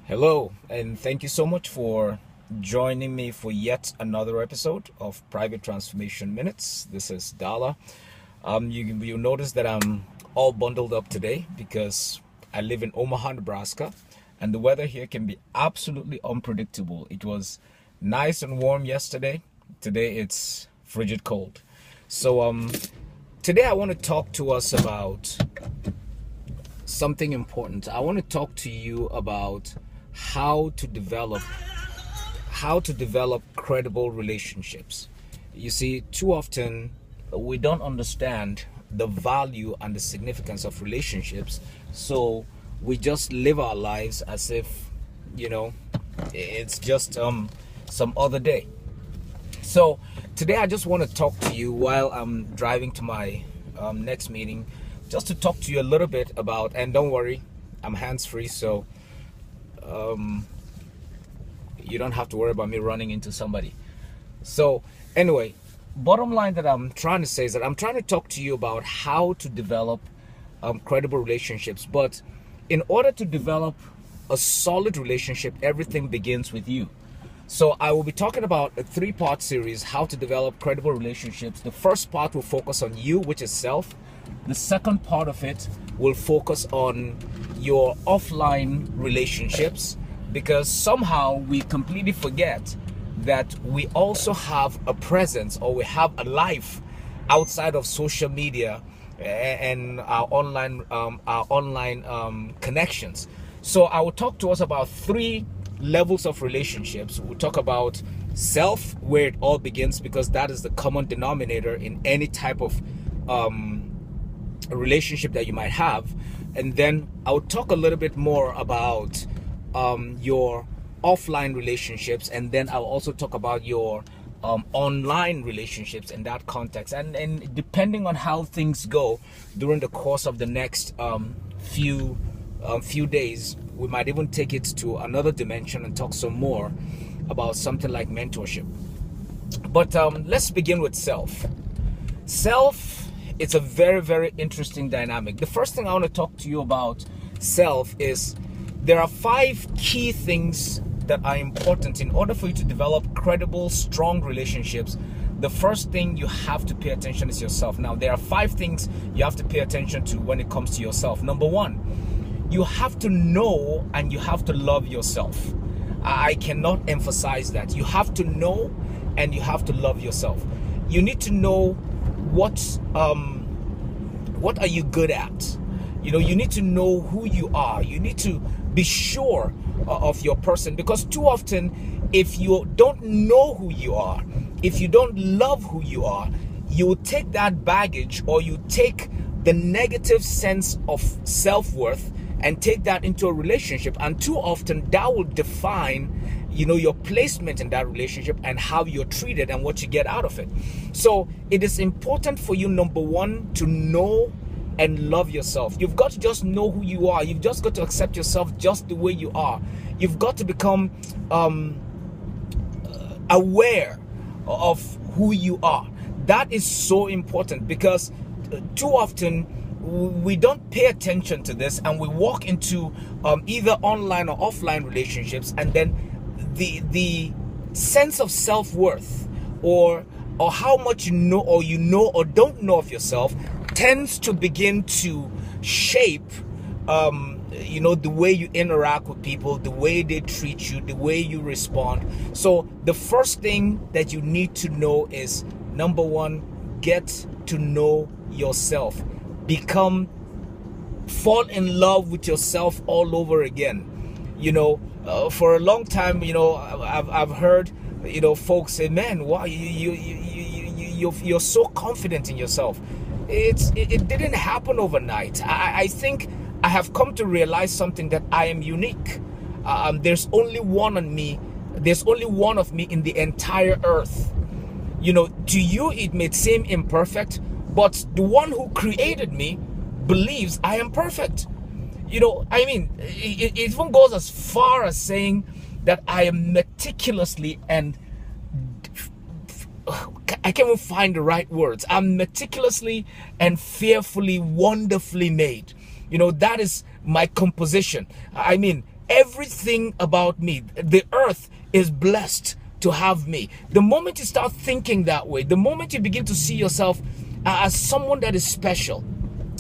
Hello, and thank you so much for joining me for yet another episode of Private Transformation Minutes. This is Dala. You'll notice that I'm all bundled up today because I live in Omaha, Nebraska, and the weather here can be absolutely unpredictable. It was nice and warm yesterday. Today it's frigid cold. So today I want to talk to us about something important. I want to talk to you about how to develop credible relationships. You see, too often we don't understand the value and the significance of relationships, so we just live our lives as if it's just some other day. So today I just want to talk to you while I'm driving to my next meeting, just to talk to you a little bit about, and don't worry, I'm hands-free, so you don't have to worry about me running into somebody. So anyway, bottom line that I'm trying to say is that I'm trying to talk to you about how to develop credible relationships. But in order to develop a solid relationship, everything begins with you. So I will be talking about a 3-part series, how to develop credible relationships. The first part will focus on you, which is self. The second part of it will focus on your offline relationships, because somehow we completely forget that we also have a presence, or we have a life outside of social media and our online connections. So I will talk to us about 3 levels of relationships. We'll talk about self, where it all begins, because that is the common denominator in any type of relationship that you might have. And then I'll talk a little bit more about your offline relationships, and then I'll also talk about your online relationships in that context. And depending on how things go during the course of the next few days, we might even take it to another dimension and talk some more about something like mentorship. But let's begin with self. Self, it's a very, very interesting dynamic. The first thing I want to talk to you about self is there are 5 key things that are important in order for you to develop credible, strong relationships. The first thing you have to pay attention is yourself. Now, there are 5 things you have to pay attention to when it comes to yourself. Number 1, you have to know and you have to love yourself. I cannot emphasize that. You have to know and you have to love yourself. You need to know what are you good at. You need to know who you are. You need to be sure of your person, because too often, if you don't know who you are, if you don't love who you are, you will take that baggage, or you take the negative sense of self-worth and take that into a relationship, and too often that will define your placement in that relationship and how you're treated and what you get out of it. So it is important for you, number 1, to know and love yourself. You've got to just know who you are. You've just got to accept yourself just the way you are. You've got to become aware of who you are. That is so important, because too often we don't pay attention to this, and we walk into either online or offline relationships, and then the sense of self-worth or how much you know or don't know of yourself tends to begin to shape the way you interact with people, the way they treat you, the way you respond. So the first thing that you need to know is, number 1, get to know yourself. Fall in love with yourself all over again. For a long time, I've heard folks say, "Man, wow, you're so confident in yourself." It didn't happen overnight. I think I have come to realize something, that I am unique. There's only one on me. There's only one of me in the entire earth. To you it may seem imperfect, but the one who created me believes I am perfect. It even goes as far as saying that I am meticulously and I can't even find the right words. I'm meticulously and fearfully, wonderfully made. That is my composition. everything about me. The earth is blessed to have me. The moment you start thinking that way, the moment you begin to see yourself as someone that is special,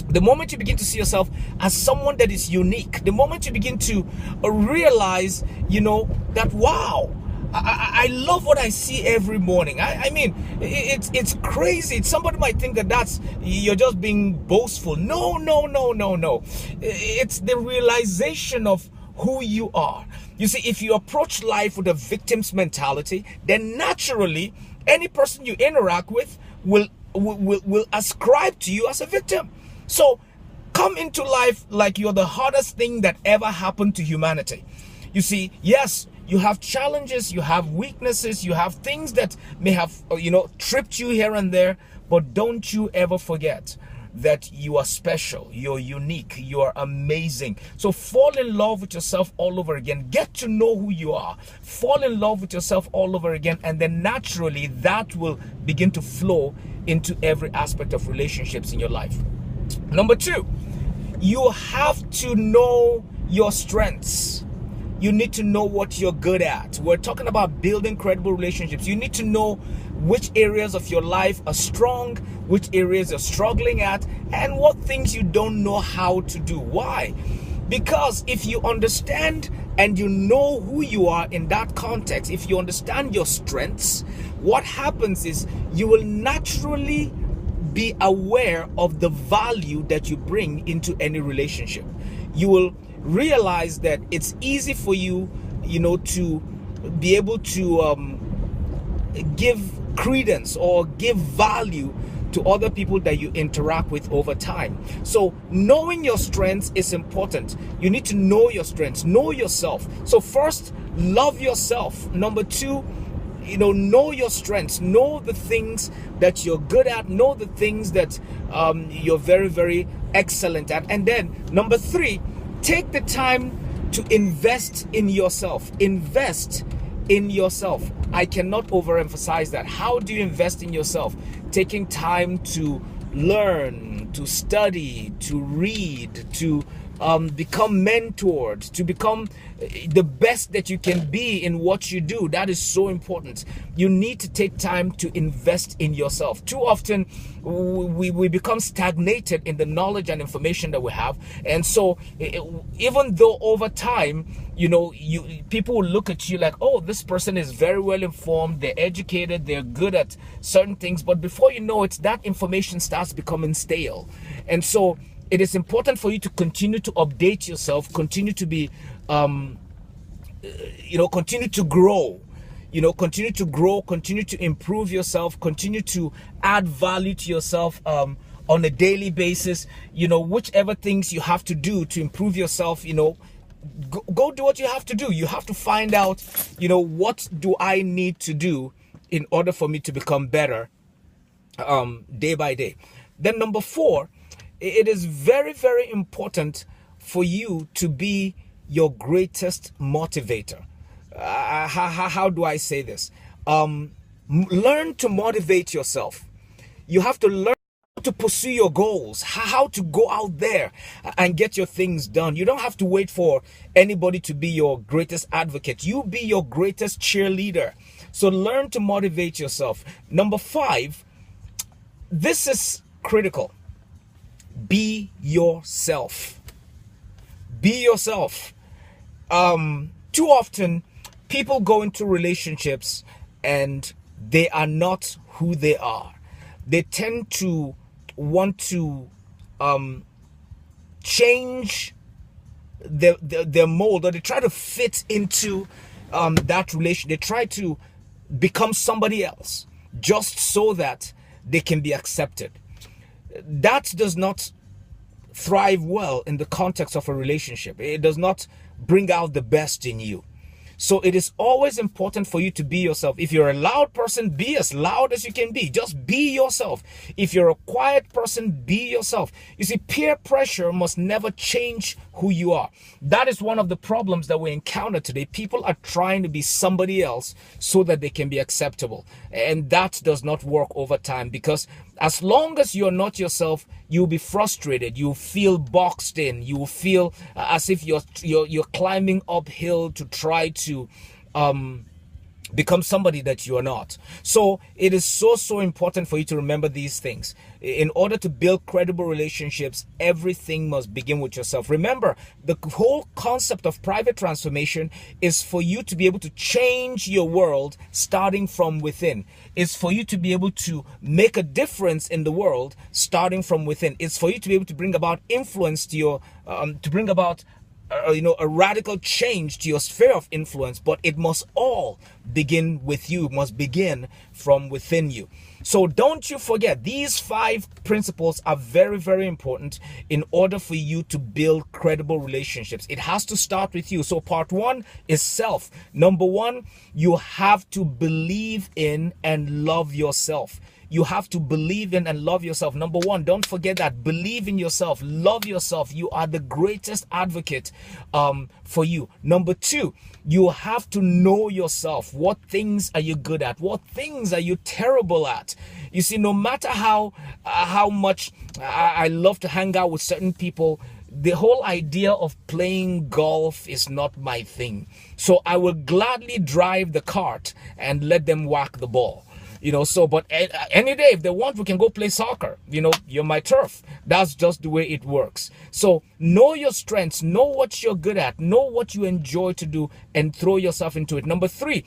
the moment you begin to see yourself as someone that is unique, the moment you begin to realize, that wow, I love what I see every morning. I mean, it's crazy. Somebody might think that you're just being boastful. No. It's the realization of who you are. You see, if you approach life with a victim's mentality, then naturally any person you interact with will ascribe to you as a victim. So come into life like you're the hardest thing that ever happened to humanity. You see, yes, you have challenges, you have weaknesses, you have things that may have, tripped you here and there, but don't you ever forget that you are special, you're unique, you are amazing. So fall in love with yourself all over again. Get to know who you are. Fall in love with yourself all over again, and then naturally that will begin to flow into every aspect of relationships in your life. Number 2, you have to know your strengths. You need to know what you're good at. We're talking about building credible relationships. You need to know which areas of your life are strong, which areas you're struggling at, and what things you don't know how to do. Why? Because if you understand and you know who you are in that context, if you understand your strengths, what happens is you will naturally be aware of the value that you bring into any relationship. You will realize that it's easy for you, to be able to give credence or give value to other people that you interact with over time. So knowing your strengths is important. You need to know your strengths, know yourself. So first, love yourself. Number 2, know your strengths, know the things that you're good at, know the things that you're very, very excellent at. And then number 3, take the time to invest in yourself. Invest in yourself. I cannot overemphasize that. How do you invest in yourself? Taking time to learn, to study, to read, to become mentored, to become the best that you can be in what you do. That is so important. You need to take time to invest in yourself. Too often we become stagnated in the knowledge and information that we have, and so even though over time people will look at you like, oh, this person is very well informed, they're educated, they're good at certain things, but before you know it, that information starts becoming stale. And so it is important for you to continue to update yourself, continue to be continue to grow, continue to improve yourself, continue to add value to yourself on a daily basis. Whichever things you have to do to improve yourself, go do what you have to do. You have to find out, what do I need to do in order for me to become better day by day. Then number 4, it is very, very important for you to be your greatest motivator. How do I say this? Learn to motivate yourself. You have to learn to pursue your goals, how to go out there and get your things done. You don't have to wait for anybody to be your greatest advocate. You be your greatest cheerleader. So learn to motivate yourself. Number 5, this is critical. Be yourself. Be yourself. Too often people go into relationships and they are not who they are. They tend to want to change their mold, or they try to fit into that relation. They try to become somebody else just so that they can be accepted. That does not thrive well in the context of a relationship. It does not bring out the best in you. So it is always important for you to be yourself. If you're a loud person, be as loud as you can be. Just be yourself. If you're a quiet person, be yourself. You see, peer pressure must never change who you are. That is one of the problems that we encounter today. People are trying to be somebody else so that they can be acceptable. And that does not work over time, because as long as you're not yourself, you'll be frustrated. You'll feel boxed in. You will feel as if you're climbing uphill to try to become somebody that you are not. So it is so important for you to remember these things. In order to build credible relationships, everything must begin with yourself. Remember, the whole concept of private transformation is for you to be able to change your world starting from within. It's for you to be able to make a difference in the world starting from within. It's for you to be able to bring about influence to your to bring about a radical change to your sphere of influence, but it must all begin with you. It must begin from within you. So don't you forget, these 5 principles are very important in order for you to build credible relationships. It has to start with you. So part 1 is self. Number 1, you have to believe in and love yourself. You have to believe in and love yourself. Number 1, don't forget that. Believe in yourself. Love yourself. You are the greatest advocate for you. Number 2, you have to know yourself. What things are you good at? What things are you terrible at? You see, no matter how much I love to hang out with certain people, the whole idea of playing golf is not my thing. So I will gladly drive the cart and let them whack the ball. But any day, if they want, we can go play soccer. You're my turf. That's just the way it works. So know your strengths, know what you're good at, know what you enjoy to do, and throw yourself into it. Number 3,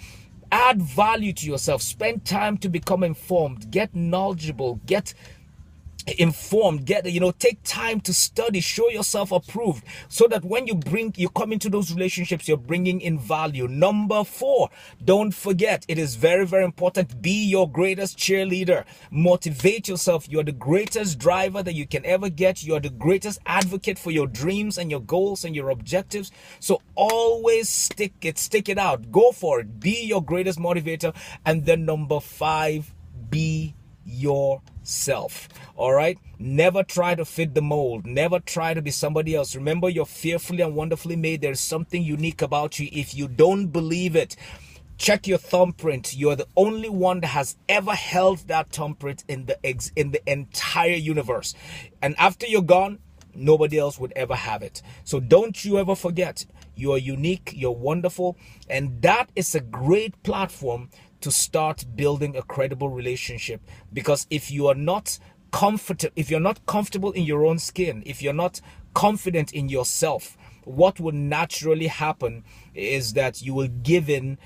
add value to yourself. Spend time to become informed, get knowledgeable, get informed, take time to study, show yourself approved, so that when you come into those relationships, you're bringing in value. Number 4, don't forget, it is very important, be your greatest cheerleader. Motivate yourself. You're the greatest driver that you can ever get. You're the greatest advocate for your dreams and your goals and your objectives. So always stick it out, go for it, be your greatest motivator. And then number 5, be yourself. All right, never try to fit the mold, never try to be somebody else. Remember, you're fearfully and wonderfully made. There's something unique about you. If you don't believe it, check your thumbprint. You're the only one that has ever held that thumbprint in the entire universe, and after you're gone, nobody else would ever have it. So don't you ever forget, you're unique, you're wonderful, and that is a great platform to start building a credible relationship. Because if you are not comfortable in your own skin, if you're not confident in yourself, what will naturally happen is that you will give in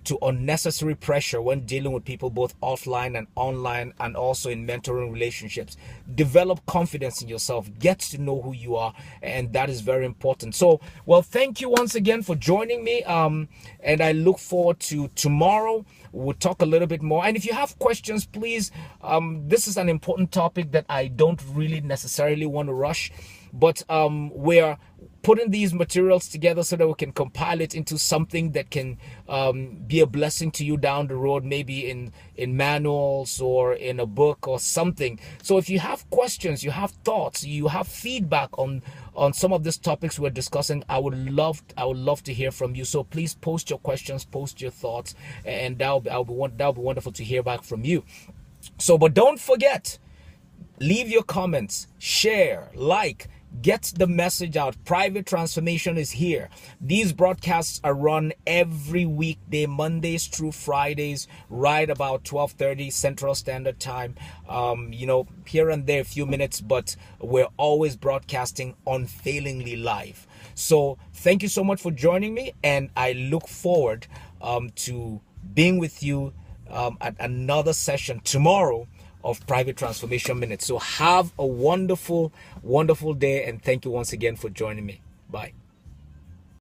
to unnecessary pressure when dealing with people both offline and online, and also in mentoring relationships. Develop confidence in yourself, get to know who you are, and that is very important. So, well, thank you once again for joining me, and I look forward to tomorrow. We'll talk a little bit more, and if you have questions, please, this is an important topic that I don't really necessarily want to rush, but we're putting these materials together so that we can compile it into something that can be a blessing to you down the road, maybe in manuals or in a book or something. So if you have questions, you have thoughts, you have feedback on some of these topics we're discussing, I would love to hear from you. So please post your questions, post your thoughts, and that'll be wonderful to hear back from you. So, but don't forget, leave your comments, share, like, get the message out. Private Transformation is here. These broadcasts are run every weekday, Mondays through Fridays, right about 12:30 Central Standard Time. Here and there a few minutes, but we're always broadcasting unfailingly live. So thank you so much for joining me, and I look forward to being with you at another session tomorrow of Private Transformation Minutes. So have a wonderful day, and thank you once again for joining me. Bye.